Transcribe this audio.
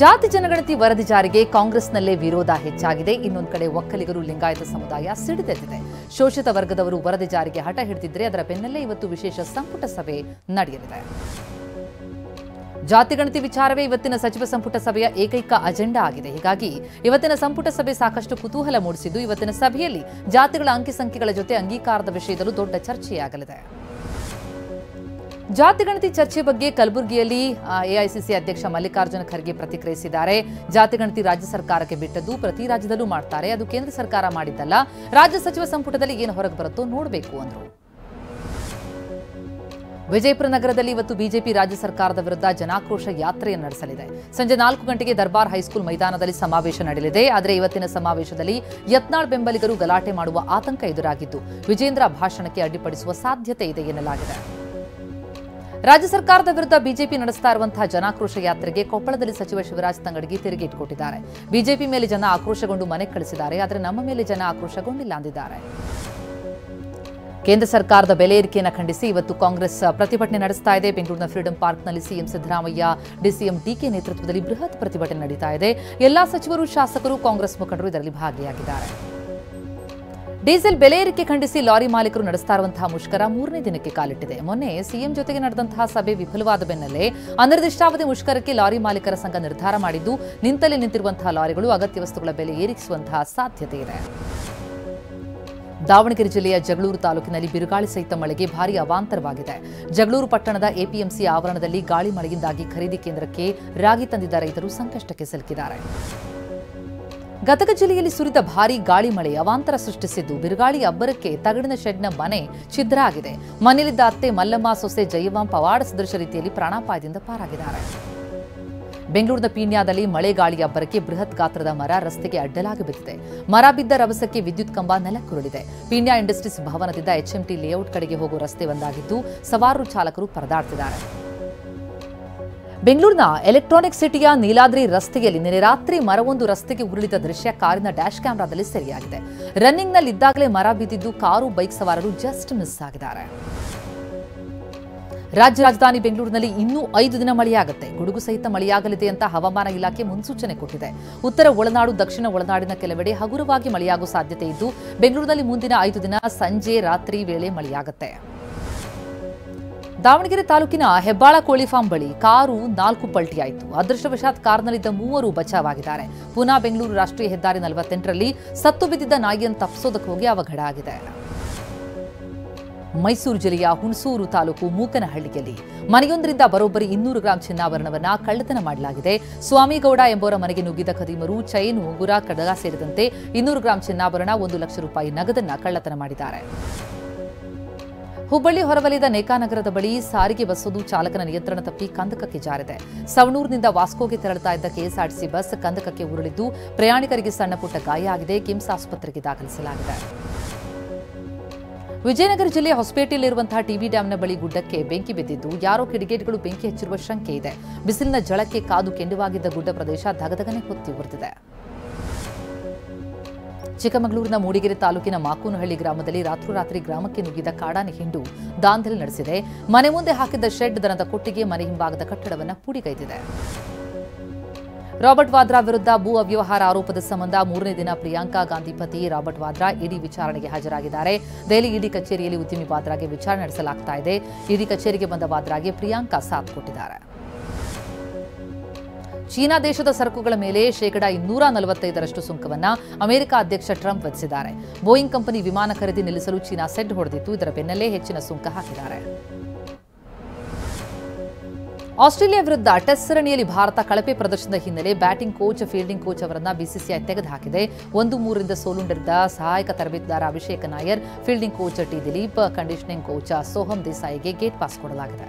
ಜಾತಿ ಜನಗಣತಿ ವರದಿ ಜಾರಿಗೆ ಕಾಂಗ್ರೆಸ್ನಲ್ಲೇ ವಿರೋಧ ಹೆಚ್ಚಾಗಿದೆ. ಇನ್ನೊಂದು ಕಡೆ ಒಕ್ಕಲಿಗರು, ಲಿಂಗಾಯತ ಸಮುದಾಯ ಸಿಡಿದೆದ್ದಿದೆ. ಶೋಷಿತ ವರ್ಗದವರು ವರದಿ ಜಾರಿಗೆ ಹಠ ಹಿಡಿದಿದ್ರೆ ಅದರ ಬೆನ್ನಲ್ಲೇ ಇವತ್ತು ವಿಶೇಷ ಸಂಪುಟ ಸಭೆ ನಡೆಯಲಿದೆ. ಜಾತಿಗಣತಿ ವಿಚಾರವೇ ಇವತ್ತಿನ ಸಚಿವ ಸಂಪುಟ ಸಭೆಯ ಏಕೈಕ ಅಜೆಂಡಾ ಆಗಿದೆ. ಹೀಗಾಗಿ ಇವತ್ತಿನ ಸಂಪುಟ ಸಭೆ ಸಾಕಷ್ಟು ಕುತೂಹಲ ಮೂಡಿಸಿದ್ದು, ಇವತ್ತಿನ ಸಭೆಯಲ್ಲಿ ಜಾತಿಗಳ ಅಂಕಿಸಂಖ್ಯೆಗಳ ಜೊತೆ ಅಂಗೀಕಾರದ ವಿಷಯದಲ್ಲೂ ದೊಡ್ಡ ಚರ್ಚೆಯಾಗಲಿದೆ. ಜಾತಿಗಣತಿ ಚರ್ಚೆ ಬಗ್ಗೆ ಕಲಬುರಗಿಯಲ್ಲಿ ಎಐಸಿಸಿ ಅಧ್ಯಕ್ಷ ಮಲ್ಲಿಕಾರ್ಜುನ ಖರ್ಗೆ ಪ್ರತಿಕ್ರಿಯಿಸಿದ್ದಾರೆ. ಜಾತಿಗಣತಿ ರಾಜ್ಯ ಸರ್ಕಾರಕ್ಕೆ ಬಿಟ್ಟದ್ದು, ಪ್ರತಿ ರಾಜ್ಯದಲ್ಲೂ ಮಾಡ್ತಾರೆ, ಅದು ಕೇಂದ್ರ ಸರ್ಕಾರ ಮಾಡಿದ್ದಲ್ಲ. ರಾಜ್ಯ ಸಚಿವ ಸಂಪುಟದಲ್ಲಿ ಏನು ಹೊರಗೆ ಬರುತ್ತೋ ನೋಡಬೇಕು ಅಂದರು. ವಿಜಯಪುರ ನಗರದಲ್ಲಿ ಇವತ್ತು ಬಿಜೆಪಿ ರಾಜ್ಯ ಸರ್ಕಾರದ ವಿರುದ್ಧ ಜನಾಕ್ರೋಶ ಯಾತ್ರೆಯನ್ನು ನಡೆಸಲಿದೆ. ಸಂಜೆ 4 ಗಂಟೆಗೆ ದರ್ಬಾರ್ ಹೈಸ್ಕೂಲ್ ಮೈದಾನದಲ್ಲಿ ಸಮಾವೇಶ ನಡೆಯಲಿದೆ. ಆದರೆ ಇವತ್ತಿನ ಸಮಾವೇಶದಲ್ಲಿ ಯತ್ನಾಳ್ ಬೆಂಬಲಿಗರು ಗಲಾಟೆ ಮಾಡುವ ಆತಂಕ ಎದುರಾಗಿದ್ದು, ವಿಜೇಂದ್ರ ಭಾಷಣಕ್ಕೆ ಅಡ್ಡಿಪಡಿಸುವ ಸಾಧ್ಯತೆ ಇದೆ ಎನ್ನಲಾಗಿದೆ. ರಾಜ್ಯ ಸರ್ಕಾರದ ವಿರುದ್ಧ ಬಿಜೆಪಿ ನಡೆಸ್ತಾ ಇರುವಂತಹ ಜನಾಕ್ರೋಶ ಯಾತ್ರೆಗೆ ಕೊಪ್ಪಳದಲ್ಲಿ ಸಚಿವ ಶಿವರಾಜ್ ತಂಗಡಗಿ ತಿರುಗೇಟು ಕೊಟ್ಟಿದ್ದಾರೆ. ಬಿಜೆಪಿ ಮೇಲೆ ಜನ ಆಕ್ರೋಶಗೊಂಡು ಮನೆ ಕಳಿಸಿದ್ದಾರೆ, ಆದರೆ ನಮ್ಮ ಮೇಲೆ ಜನ ಆಕ್ರೋಶಗೊಂಡಿಲ್ಲ ಅಂದಿದ್ದಾರೆ. ಕೇಂದ್ರ ಸರ್ಕಾರದ ಬೆಲೆ ಏರಿಕೆಯನ್ನು ಖಂಡಿಸಿ ಇವತ್ತು ಕಾಂಗ್ರೆಸ್ ಪ್ರತಿಭಟನೆ ನಡೆಸ್ತಾ ಇದೆ. ಬೆಂಗಳೂರಿನ ಫ್ರೀಡಂ ಪಾರ್ಕ್ನಲ್ಲಿ ಸಿಎಂ ಸಿದ್ದರಾಮಯ್ಯ, ಡಿಸಿಎಂ ಡಿಕೆ ನೇತೃತ್ವದಲ್ಲಿ ಬೃಹತ್ ಪ್ರತಿಭಟನೆ ನಡೀತಾ ಇದೆ. ಎಲ್ಲಾ ಸಚಿವರು, ಶಾಸಕರು, ಕಾಂಗ್ರೆಸ್ ಮುಖಂಡರು ಇದರಲ್ಲಿ ಭಾಗಿಯಾಗಿದ್ದಾರೆ. ಡೀಸೆಲ್ ಬೆಲೆ ಏರಿಕೆ ಖಂಡಿಸಿ ಲಾರಿ ಮಾಲೀಕರು ನಡೆಸ್ತಾ ಇರುವಂತಹ ಮುಷ್ಕರ 3ನೇ ದಿನಕ್ಕೆ ಕಾಲಿಟ್ಟಿದೆ. ಮೊನ್ನೆ ಸಿಎಂ ಜೊತೆಗೆ ನಡೆದಂತಹ ಸಭೆ ವಿಫಲವಾದ ಬೆನ್ನಲ್ಲೇ ಅನಿರ್ದಿಷ್ಟಾವಧಿ ಮುಷ್ಕರಕ್ಕೆ ಲಾರಿ ಮಾಲೀಕರ ಸಂಘ ನಿರ್ಧಾರ ಮಾಡಿದ್ದು, ನಿಂತಲ್ಲೇ ನಿಂತಿರುವಂತಹ ಲಾರಿಗಳು ಅಗತ್ಯ ವಸ್ತುಗಳ ಬೆಲೆ ಏರಿಸುವಂತಹ ಸಾಧ್ಯತೆ ಇದೆ. ದಾವಣಗೆರೆ ಜಿಲ್ಲೆಯ ಜಗಳೂರು ತಾಲೂಕಿನಲ್ಲಿ ಬಿರುಗಾಳಿ ಸಹಿತ ಮಳೆಗೆ ಭಾರೀ ಅವಾಂತರವಾಗಿದೆ. ಜಗಳೂರು ಪಟ್ಟಣದ ಎಪಿಎಂಸಿ ಆವರಣದಲ್ಲಿ ಗಾಳಿ ಮಳೆಯಿಂದಾಗಿ ಖರೀದಿ ಕೇಂದ್ರಕ್ಕೆ ರಾಗಿ ತಂದಿದ್ದ ರೈತರು ಸಂಕಷ್ಟಕ್ಕೆ ಸಿಲುಕಿದ್ದಾರೆ. ಗದಗ ಜಿಲ್ಲೆಯಲ್ಲಿ ಸುರಿದ ಭಾರೀ ಗಾಳಿ ಮಳೆ ಅವಾಂತರ ಸೃಷ್ಟಿಸಿದ್ದು, ಬಿರುಗಾಳಿ ಅಬ್ಬರಕ್ಕೆ ತಗಡಿನ ಶೆಡ್ನ ಮನೆ ಛಿದ್ರ ಆಗಿದೆ. ಮನೆಯಲ್ಲಿದ್ದ ಅತ್ತೆ ಮಲ್ಲಮ್ಮ, ಸೊಸೆ ಜಯವಾಂ ಪವಾಡ ಸದೃಶ ರೀತಿಯಲ್ಲಿ ಪ್ರಾಣಾಪಾಯದಿಂದ ಪಾರಾಗಿದ್ದಾರೆ. ಬೆಂಗಳೂರಿನ ಪೀಣ್ಯದಲ್ಲಿ ಮಳೆ ಗಾಳಿ ಅಬ್ಬರಕ್ಕೆ ಬೃಹತ್ ಗಾತ್ರದ ಮರ ರಸ್ತೆಗೆ ಅಡ್ಡಲಾಗಿ ಬಿದ್ದಿದೆ. ಮರ ಬಿದ್ದ ರಭಸಕ್ಕೆ ವಿದ್ಯುತ್ ಕಂಬ ನೆಲಕ್ಕುರುಳಿದೆ. ಪೀಣ್ಯ ಇಂಡಸ್ಟ್ರೀಸ್ ಭವನದಿಂದ ಎಚ್ಎಂಟಿ ಲೇಔಟ್ ಕಡೆಗೆ ಹೋಗುವ ರಸ್ತೆ ಒಂದಾಗಿದ್ದು, ಸವಾರರು ಚಾಲಕರು ಪರದಾಡ್ತಿದ್ದಾರೆ. ಬೆಂಗಳೂರಿನ ಎಲೆಕ್ಟ್ರಾನಿಕ್ ಸಿಟಿಯ ನೀಲಾದ್ರಿ ರಸ್ತೆಯಲ್ಲಿ ನಿನ್ನೆ ರಾತ್ರಿ ಮರವೊಂದು ರಸ್ತೆಗೆ ಉರುಳಿದ ದೃಶ್ಯ ಕಾರಿನ ಡ್ಯಾಶ್ ಕ್ಯಾಮೆರಾದಲ್ಲಿ ಸೆರೆಯಾಗಿದೆ. ರನ್ನಿಂಗ್ನಲ್ಲಿದ್ದಾಗಲೇ ಮರ ಬಿದ್ದಿದ್ದು, ಕಾರು, ಬೈಕ್ ಸವಾರರು ಜಸ್ಟ್ ಮಿಸ್ ಆಗಿದ್ದಾರೆ. ರಾಜ್ಯ ರಾಜಧಾನಿ ಬೆಂಗಳೂರಿನಲ್ಲಿ ಇನ್ನೂ 5 ದಿನ ಮಳೆಯಾಗುತ್ತೆ. ಗುಡುಗು ಸಹಿತ ಮಳೆಯಾಗಲಿದೆ ಅಂತ ಹವಾಮಾನ ಇಲಾಖೆ ಮುನ್ಸೂಚನೆ ಕೊಟ್ಟಿದೆ. ಉತ್ತರ ಒಳನಾಡು, ದಕ್ಷಿಣ ಒಳನಾಡಿನ ಕೆಲವೆಡೆ ಹಗುರವಾಗಿ ಮಳೆಯಾಗುವ ಸಾಧ್ಯತೆ ಇದ್ದು, ಬೆಂಗಳೂರಿನಲ್ಲಿ ಮುಂದಿನ 5 ದಿನ ಸಂಜೆ, ರಾತ್ರಿ ವೇಳೆ ಮಳೆಯಾಗುತ್ತೆ. ದಾವಣಗೆರೆ ತಾಲೂಕಿನ ಹೆಬ್ಬಾಳ ಕೋಳಿ ಫಾರ್ಮ್ ಬಳಿ ಕಾರು 4 ಪಲ್ಟಿಯಾಯಿತು. ಅದೃಷ್ಟವಶಾತ್ ಕಾರ್ನಲ್ಲಿದ್ದ 3 ಬಚಾವಾಗಿದ್ದಾರೆ. ಪುನಾ ಬೆಂಗಳೂರು ರಾಷ್ಟ್ರೀಯ ಹೆದ್ದಾರಿ 48ರಲ್ಲಿ ಸತ್ತು ಬಿದ್ದಿದ್ದ ನಾಯಿಯನ್ನು ತಪ್ಪಿಸೋದಕ್ಕೆ ಹೋಗಿ ಅವಘಡ ಆಗಿದೆ. ಮೈಸೂರು ಜಿಲ್ಲೆಯ ಹುಣಸೂರು ತಾಲೂಕು ಮೂಕನಹಳ್ಳಿಯಲ್ಲಿ ಮನೆಯೊಂದರಿಂದ ಬರೋಬ್ಬರಿ 200 ಗ್ರಾಂ ಚಿನ್ನಾಭರಣವನ್ನು ಕಳ್ಳತನ ಮಾಡಲಾಗಿದೆ. ಸ್ವಾಮಿಗೌಡ ಎಂಬುವರ ಮನೆಗೆ ನುಗ್ಗಿದ ಖದೀಮರು ಚೈನ್, ಉಂಗುರ, ಕಡಗ ಸೇರಿದಂತೆ 200 ಗ್ರಾಂ ಚಿನ್ನಾಭರಣ, 1 ಲಕ್ಷ ರೂಪಾಯಿ ನಗದನ್ನು ಕಳ್ಳತನ ಮಾಡಿದ್ದಾರೆ. ಹುಬ್ಬಳ್ಳಿ ಹೊರವಲಯದ ನೇಕಾನಗರದ ಬಳಿ ಸಾರಿಗೆ ಬಸ್ಸೊಂದು ಚಾಲಕನ ನಿಯಂತ್ರಣ ತಪ್ಪಿ ಕಂದಕಕ್ಕೆ ಜಾರಿದೆ. ಸವಣೂರಿನಿಂದ ವಾಸ್ಕೋಗೆ ತೆರಳುತ್ತಾ ಇದ್ದ ಕೆಎಸ್ಆರ್ಟಿಸಿ ಬಸ್ ಕಂದಕಕ್ಕೆ ಉರುಳಿದ್ದು, ಪ್ರಯಾಣಿಕರಿಗೆ ಸಣ್ಣ ಪುಟ್ಟ ಗಾಯ ಆಗಿದೆ. ಕಿಮ್ಸ್ ಆಸ್ಪತ್ರೆಗೆ ದಾಖಲಿಸಲಾಗಿದೆ. ವಿಜಯನಗರ ಜಿಲ್ಲೆಯ ಹೊಸಪೇಟೆಯಲ್ಲಿರುವಂತಹ ಟಿಬಿ ಡ್ಯಾಂನ ಬಳಿ ಗುಡ್ಡಕ್ಕೆ ಬೆಂಕಿ ಬಿದ್ದಿದ್ದು, ಯಾರೋ ಕಿಡಿಗೇಡಿಗಳು ಬೆಂಕಿ ಹಚ್ಚಿರುವ ಶಂಕೆ ಇದೆ. ಬಿಸಿಲಿನ ಝಳಕ್ಕೆ ಕಾದು ಕೆಂಡವಾಗಿದ್ದ ಗುಡ್ಡ ಪ್ರದೇಶ ಧಗಧಗನೆ ಹೊತ್ತಿ ಉರಿದಿದೆ. ಚಿಕ್ಕಮಗಳೂರಿನ ಮೂಡಿಗೆರೆ ತಾಲೂಕಿನ ಮಾಕೂನಹಳ್ಳಿ ಗ್ರಾಮದಲ್ಲಿ ರಾತ್ರೋರಾತ್ರಿ ಗ್ರಾಮಕ್ಕೆ ನುಗ್ಗಿದ ಕಾಡಾನೆ ಹಿಂಡು ದಾಂಧಲೆ ನಡೆಸಿದೆ. ಮನೆ ಮುಂದೆ ಹಾಕಿದ್ದ ಶೆಡ್, ದನದ ಕೊಟ್ಟಿಗೆ, ಮನೆ ಹಿಂಭಾಗದ ಕಟ್ಟಡವನ್ನು ಪುಡಿಗೈದಿದೆ. ರಾಬರ್ಟ್ ವಾದ್ರಾ ವಿರುದ್ಧ ಭೂ ಅವ್ಯವಹಾರ ಆರೋಪದ ಸಂಬಂಧ 3ನೇ ದಿನ ಪ್ರಿಯಾಂಕಾ ಗಾಂಧಿ ಪತಿ ರಾಬರ್ಟ್ ವಾದ್ರಾ ಇಡಿ ವಿಚಾರಣೆಗೆ ಹಾಜರಾಗಿದ್ದಾರೆ. ದೆಹಲಿ ಇಡಿ ಕಚೇರಿಯಲ್ಲಿ ಉದ್ಯಮಿ ವಾದ್ರಾಗೆ ವಿಚಾರಣೆ ನಡೆಸಲಾಗ್ತಾ ಇದೆ. ಇಡಿ ಕಚೇರಿಗೆ ಬಂದ ವಾದ್ರಾಗೆ ಪ್ರಿಯಾಂಕಾ ಸಾಥ್ ಕೊಟ್ಟಿದ್ದಾರೆ. ಚೀನಾ ದೇಶದ ಸರಕುಗಳ ಮೇಲೆ %245ರಷ್ಟು ಸುಂಕವನ್ನು ಅಮೆರಿಕ ಅಧ್ಯಕ್ಷ ಟ್ರಂಪ್ ವಿಧಿಸಿದ್ದಾರೆ. ಬೋಯಿಂಗ್ ಕಂಪನಿ ವಿಮಾನ ಖರೀದಿ ನಿಲ್ಲಿಸಲು ಚೀನಾ ಸೆಡ್ ಹೊಡೆದಿತ್ತು. ಇದರ ಬೆನ್ನಲ್ಲೇ ಹೆಚ್ಚಿನ ಸುಂಕ ಹಾಕಿದ್ದಾರೆ. ಆಸ್ಟ್ರೇಲಿಯಾ ವಿರುದ್ಧ ಟೆಸ್ಟ್ ಸರಣಿಯಲ್ಲಿ ಭಾರತ ಕಳಪೆ ಪ್ರದರ್ಶನದ ಹಿನ್ನೆಲೆ ಬ್ಯಾಟಿಂಗ್ ಕೋಚ್, ಫೀಲ್ಡಿಂಗ್ ಕೋಚ್ ಅವರನ್ನು ಬಿಸಿಸಿಐ ತೆಗೆದುಹಾಕಿದೆ. 1-3ರಿಂದ ಸೋಲುಂಡಿದ್ದ ಸಹಾಯಕ ತರಬೇತುದಾರ Abhishek Nayar, fielding coach T Dilip, conditioning coach Soham ದೇಸಾಯಿಗೆ ಗೇಟ್ ಪಾಸ್ ಕೊಡಲಾಗಿದೆ.